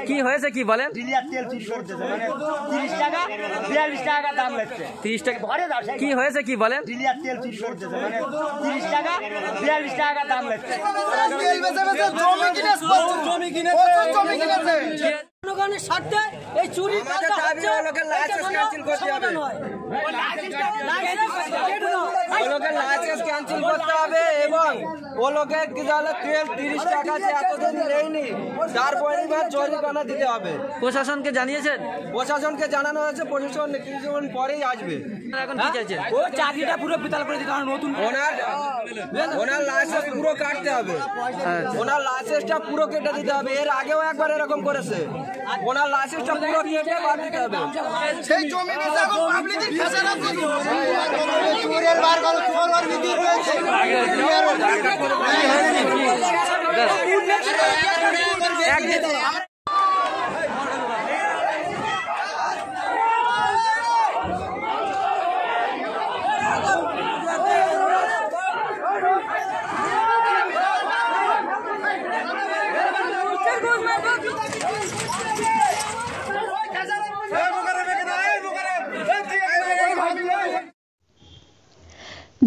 কি হয়েছে কি বলেন? ডিলার তেল চুরি করতেছে, মানে 30 টাকা 42 টাকা দাম লাগছে। 30 টাকা কি হয়েছে কি বলেন? ডিলার তেল চুরি করতেছে, মানে 30 টাকা 42 টাকা দাম লাগছে। জমি কিনেছে জনগণের স্বার্থে এই চুরি কাজটা হচ্ছে। লাইসেন্স ক্যান্সেল করতে হবে, লাইসেন্স ক্যান্সেল করতে হবে এবং ও লোকের কি জানে তেল 30 টাকা যে এতদিন দেয়নি তার পরিমাণ জরিমানা দিতে হবে। প্রশাসনকে জানিয়েছেন? প্রশাসনকে জানানো হয়েছে, প্রশাসন কিছুক্ষণ পরেই আসবে। এখন কি চাইছেন? ও চাকরিটা পুরো বিতাল করে দিতে হবে, নতুন ওনার লাইসেন্স পুরো কাটতে হবে, ওনার লাইসেন্সটা পুরো কেটে দিতে হবে। এর আগেও একবার এরকম করেছে, ওনার লাইসেন্সটা পুরো কেটে বাদ দিতে হবে। সেই জমি নিয়ে এখন পাবলিকের খাজানা দিতে চোরের বার গল চোর বিধি রয়েছে।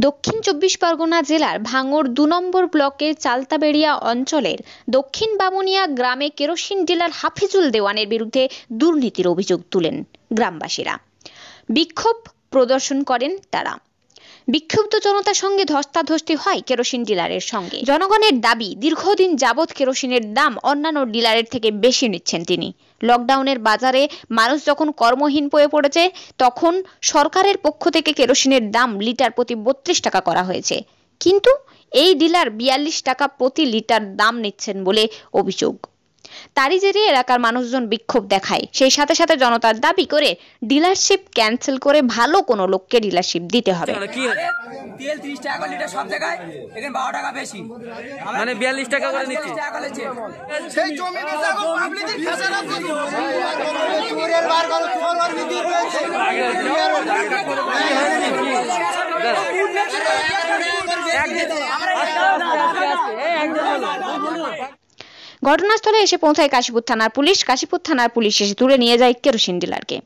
দক্ষিণ 24 পরগনা জেলার ভাঙড় 2 নম্বর ব্লকের চালতাবেড়িয়া অঞ্চলের দক্ষিণ বামুনিয়া গ্রামে কেরোসিন ডিলার হাফিজুল দেওয়ানের বিরুদ্ধে দুর্নীতির অভিযোগ তুলেন গ্রামবাসীরা। বিক্ষোভ প্রদর্শন করেন তারা। বিক্ষুব্ধ জনতার সঙ্গে ধস্তাধস্তি হয় কেরোসিন ডিলারের সঙ্গে। জনগণের দাবি, দীর্ঘদিন যাবৎ কেরোসিনের দাম অন্যান্য ডিলারের থেকে বেশি নিচ্ছেন তিনি। লকডাউনের বাজারে মানুষ যখন কর্মহীন হয়ে পড়েছে তখন সরকারের পক্ষ থেকে কেরোসিনের দাম লিটার প্রতি 32 টাকা করা হয়েছে, কিন্তু এই ডিলার 42 টাকা প্রতি লিটার দাম নিচ্ছেন বলে অভিযোগ। তারই জেরে এলাকার মানুষজন বিক্ষোভ দেখায়। সেই সাথে সাথে জনতার দাবি করে ডিলারশিপ ক্যান্সেল করে ভালো কোনো লোককে ডিলারশিপ দিতে হবে। তেল 30 টাকা লিটার সব জায়গায়, এখানে 12 টাকা বেশি, মানে 42 টাকা করে নিচ্ছে। সেই জমি নিয়ে এখন পাবলিকের খাজানা দিতে চোরের বার গল চোর বিধি রয়েছে। ঘটনাস্থলে এসে পৌঁছায় কাশীপুর থানার পুলিশ। কাশীপুর থানার পুলিশ এসে তুলে নিয়ে যায় কেরোসিন ডিলারকে।